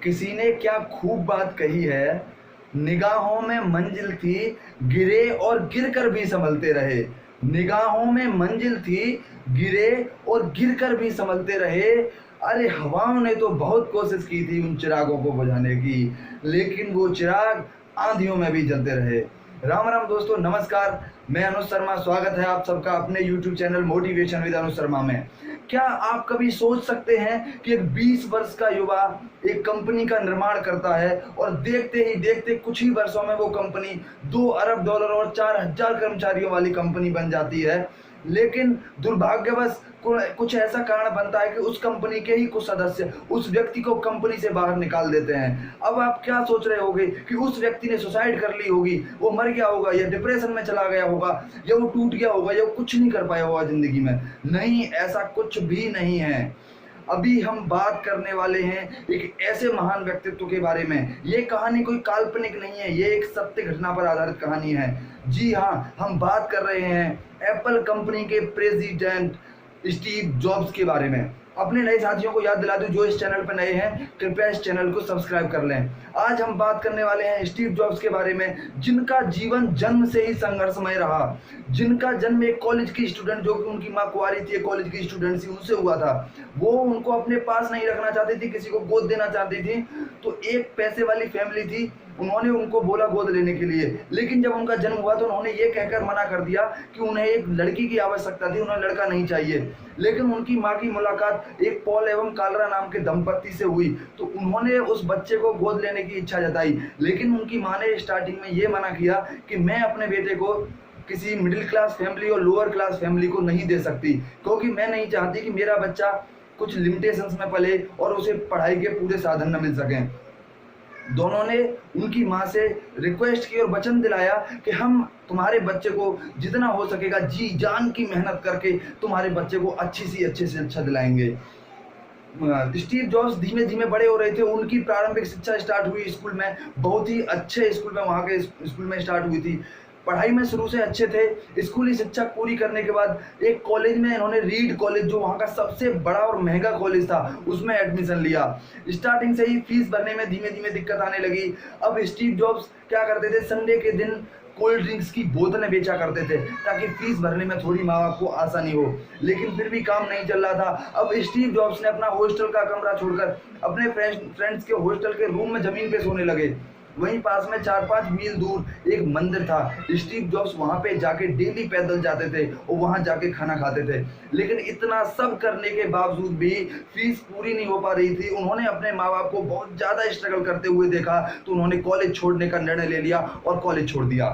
किसी ने क्या खूब बात कही है, निगाहों में मंजिल थी, गिरे और गिरकर भी संभलते रहे। निगाहों में मंजिल थी, गिरे और गिरकर भी संभलते रहे। अरे हवाओं ने तो बहुत कोशिश की थी उन चिरागों को बुझाने की, लेकिन वो चिराग आंधियों में भी जलते रहे। राम राम दोस्तों, नमस्कार। मैं अनुज शर्मा, स्वागत है आप सबका अपने YouTube channel motivation with Anuj Sharma में। क्या आप कभी सोच सकते हैं कि एक 20 वर्ष का युवा एक कंपनी का निर्माण करता है और देखते ही देखते कुछ ही वर्षों में वो कंपनी $2 अरब और 4000 कर्मचारियों वाली कंपनी बन जाती है। लेकिन दुर्भाग्यवश कुछ ऐसा कारण बनता है कि उस कंपनी के ही कुछ सदस्य उस व्यक्ति को कंपनी से बाहर निकाल देते हैं। अब आप क्या सोच रहे होंगे कि उस व्यक्ति ने सुसाइड कर ली होगी, वो मर गया होगा, या डिप्रेशन में चला गया होगा, या वो टूट गया होगा, या वो कुछ नहीं कर पाया होगा जिंदगी में। नहीं, ऐसा कुछ भी नहीं है। अभी हम बात करने वाले हैं एक ऐसे महान व्यक्तित्व के बारे में। ये कहानी कोई काल्पनिक नहीं है, ये एक सत्य घटना पर आधारित कहानी है। जी हाँ, हम बात कर रहे हैं एप्पल कंपनी के प्रेसिडेंट स्टीव जॉब्स के बारे में। अपने नए साथियों को याद दिला दूं, जो इस चैनल पर नए हैं, कृपया इस चैनल को सब्सक्राइब कर लें। आज हम बात करने वाले हैं स्टीव जॉब्स के बारे में, जिनका जीवन जन्म से ही संघर्षमय रहा। जिनका जन्म एक कॉलेज की स्टूडेंट, जो कि उनकी माँ कुंवारी थी, कॉलेज की स्टूडेंट थी, उनसे हुआ था। वो उनको अपने पास नहीं रखना चाहती थी, किसी को गोद देना चाहती थी। तो एक पैसे वाली फैमिली थी, उन्होंने उनको बोला गोद लेने के लिए। लेकिन जब उनका जन्म हुआ तो उन्होंने ये कहकर मना कर दिया कि उन्हें एक लड़की की आवश्यकता थी, उन्हें लड़का नहीं चाहिए। लेकिन उनकी माँ की मुलाकात एक पॉल एवं कालरा नाम के दंपत्ति से हुई, तो उन्होंने उस बच्चे को गोद लेने की इच्छा जताई। लेकिन उनकी माँ ने स्टार्टिंग में ये मना किया कि मैं अपने बेटे को किसी मिडिल क्लास फैमिली और लोअर क्लास फैमिली को नहीं दे सकती, क्योंकि मैं नहीं चाहती कि मेरा बच्चा कुछ लिमिटेशंस में पले और उसे पढ़ाई के पूरे साधन न मिल सकें। दोनों ने उनकी माँ से रिक्वेस्ट की और वचन दिलाया कि हम तुम्हारे बच्चे को जितना हो सकेगा जी जान की मेहनत करके तुम्हारे बच्चे को अच्छे से अच्छा दिलाएंगे। स्टीव जॉब्स धीमे धीमे बड़े हो रहे थे। उनकी प्रारंभिक शिक्षा स्टार्ट हुई स्कूल में, बहुत ही अच्छे स्कूल में, वहाँ के स्कूल में स्टार्ट हुई थी। पढ़ाई में शुरू से अच्छे थे। स्कूली शिक्षा पूरी करने के बाद एक कॉलेज में इन्होंने रीड कॉलेज, जो वहाँ का सबसे बड़ा और महंगा कॉलेज था, उसमें एडमिशन लिया। स्टार्टिंग से ही फीस भरने में धीमे धीमे दिक्कत आने लगी। अब स्टीव जॉब्स क्या करते थे, संडे के दिन कोल्ड ड्रिंक्स की बोतलें बेचा करते थे ताकि फीस भरने में थोड़ी माँ बाप को आसानी हो। लेकिन फिर भी काम नहीं चल रहा था। अब स्टीव जॉब्स ने अपना हॉस्टल का कमरा छोड़कर अपने फ्रेंड्स के हॉस्टल के रूम में जमीन पे सोने लगे। वहीं पास में 4-5 मील दूर एक मंदिर था। स्टीव जॉब्स वहां पे जाके डेली पैदल जाते थे और वहां जाके खाना खाते थे। लेकिन इतना सब करने के बावजूद भी फीस पूरी नहीं हो पा रही थी। उन्होंने अपने माँ बाप को बहुत ज़्यादा स्ट्रगल करते हुए देखा, तो उन्होंने कॉलेज छोड़ने का निर्णय ले लिया और कॉलेज छोड़ दिया।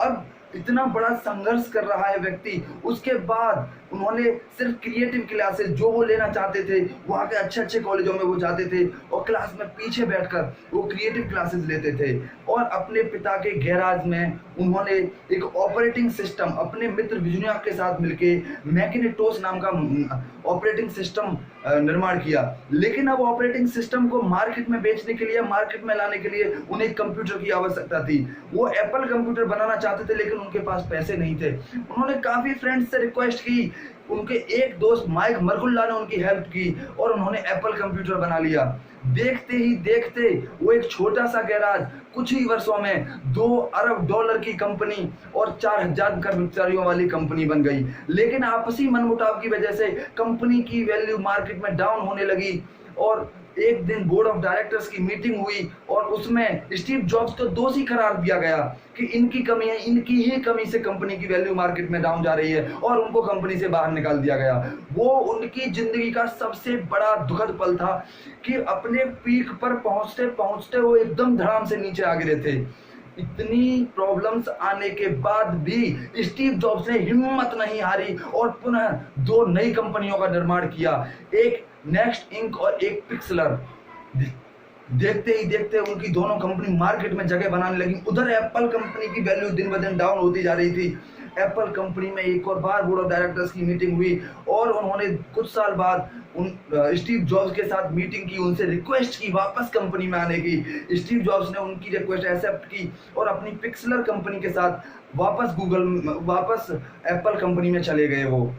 अब इतना बड़ा संघर्ष कर रहा है व्यक्ति, उसके बाद उन्होंने सिर्फ क्रिएटिव क्लासेस जो वो लेना चाहते थे, वहाँ के अच्छे अच्छे कॉलेजों में वो जाते थे और क्लास में पीछे बैठकर वो क्रिएटिव क्लासेस लेते थे। और अपने पिता के गैराज में उन्होंने एक ऑपरेटिंग सिस्टम अपने मित्र विजुनियाक के साथ मिलके मैकिनेटोस नाम का ऑपरेटिंग सिस्टम निर्माण किया। लेकिन अब ऑपरेटिंग सिस्टम को मार्केट में बेचने के लिए, मार्केट में लाने के लिए उन्हें एक कंप्यूटर की आवश्यकता थी। वो एप्पल कंप्यूटर बनाना चाहते थे, लेकिन उनके पास पैसे नहीं थे। उन्होंने काफी फ्रेंड्स से रिक्वेस्ट की। उनके एक दोस्त माइक मरकुल्ला ने उनकी हेल्प की और उन्होंने एप्पल कंप्यूटर बना लिया। देखते ही देखते वो एक छोटा सा गैराज कुछ ही वर्षों में $2 अरब की कंपनी और 4000 कर्मचारियों वाली कंपनी बन गई। लेकिन आपसी मनमुटाव की वजह से कंपनी की वैल्यू मार्केट में डाउन होने लगी। और एक दिन बोर्ड ऑफ डायरेक्टर्स की मीटिंग हुई और उसमें स्टीव जॉब्स को दोषी करार दिया गया कि इनकी कमी है, इनकी ही कमी से कंपनी की वैल्यू मार्केट में डाउन जा रही है, और उनको कंपनी से बाहर निकाल दिया गया। वो उनकी जिंदगी का सबसे बड़ा दुखद पल था कि अपने पीक पर पहुंचते पहुंचते वो एकदम धड़ाम से नीचे आ गिरे थे। इतनी प्रॉब्लम्स आने के बाद भी स्टीव जॉब्स ने हिम्मत नहीं हारी और पुनः 2 नई कंपनियों का निर्माण किया, एक नेक्स्ट इंक और एक पिक्सलर। देखते ही देखते उनकी दोनों कंपनी मार्केट में जगह बनाने लगी। उधर एप्पल कंपनी की वैल्यू दिन ब दिन डाउन होती जा रही थी। एप्पल कंपनी में एक और बार बोर्ड ऑफ डायरेक्टर्स की मीटिंग हुई और उन्होंने कुछ साल बाद स्टीव जॉब्स के साथ मीटिंग की, उनसे रिक्वेस्ट की वापस कंपनी में आने की। स्टीव जॉब्स ने उनकी रिक्वेस्ट एक्सेप्ट की और अपनी पिक्सलर कंपनी के साथ वापस एप्पल कंपनी में चले गए। वो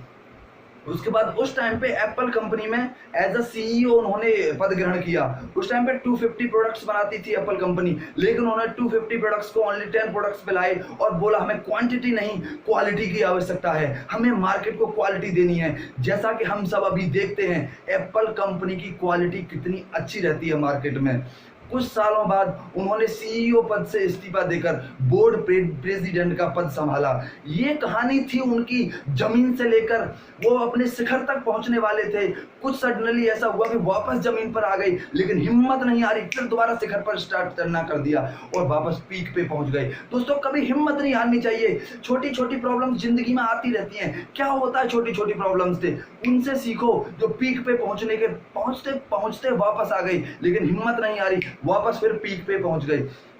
उसके बाद उस टाइम पे एप्पल कंपनी में एज अ सीईओ उन्होंने पद ग्रहण किया। उस टाइम पे 250 प्रोडक्ट्स बनाती थी एप्पल कंपनी, लेकिन उन्होंने 250 प्रोडक्ट्स को ओनली 10 प्रोडक्ट्स पे लाए और बोला हमें क्वांटिटी नहीं क्वालिटी की आवश्यकता है, हमें मार्केट को क्वालिटी देनी है। जैसा कि हम सब अभी देखते हैं एप्पल कंपनी की क्वालिटी कितनी अच्छी रहती है मार्केट में। कुछ सालों बाद उन्होंने सीईओ पद से इस्तीफा देकर बोर्ड प्रेसिडेंट का पद संभाला। ये कहानी थी उनकी जमीन से लेकर वो अपने शिखर तक पहुंचने वाले थे। कुछ सडनली ऐसा हुआ कि वापस जमीन पर आ गई, लेकिन हिम्मत नहीं आ रही, फिर दोबारा शिखर पर स्टार्ट करना कर दिया और वापस पीक पे पहुंच गए। दोस्तों कभी हिम्मत नहीं हारनी चाहिए। छोटी छोटी प्रॉब्लम्स जिंदगी में आती रहती हैं। क्या होता है छोटी छोटी प्रॉब्लम्स से, उनसे सीखो। जो पीक पे पहुंचने के पहुंचते पहुंचते वापस आ गई, लेकिन हिम्मत नहीं आ रही, वापस फिर पीक पे पहुंच गए।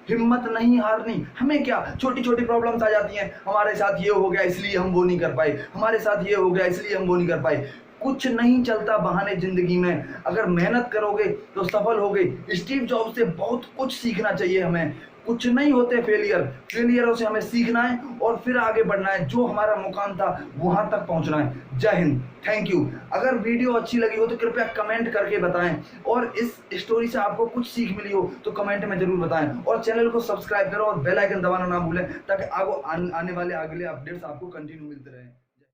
हिम्मत नहीं हारनी। हमें क्या छोटी छोटी प्रॉब्लम्स आ जाती हैं, हमारे साथ ये हो गया इसलिए हम वो नहीं कर पाए, हमारे साथ ये हो गया इसलिए हम वो नहीं कर पाए। कुछ नहीं चलता बहाने जिंदगी में। अगर मेहनत करोगे तो सफल होगे। स्टीव जॉब्स से बहुत कुछ सीखना चाहिए हमें। कुछ नहीं होते फेलियरों से हमें सीखना है और फिर आगे बढ़ना है। जो हमारा मुकाम था वहां तक पहुंचना है। जय हिंद, थैंक यू। अगर वीडियो अच्छी लगी हो तो कृपया कमेंट करके बताएं, और इस स्टोरी से आपको कुछ सीख मिली हो तो कमेंट में जरूर बताएं, और चैनल को सब्सक्राइब करो और बेल आइकन दबाना ना भूलें, ताकि आगे आने वाले अगले अपडेट्स आपको कंटिन्यू मिलते रहें।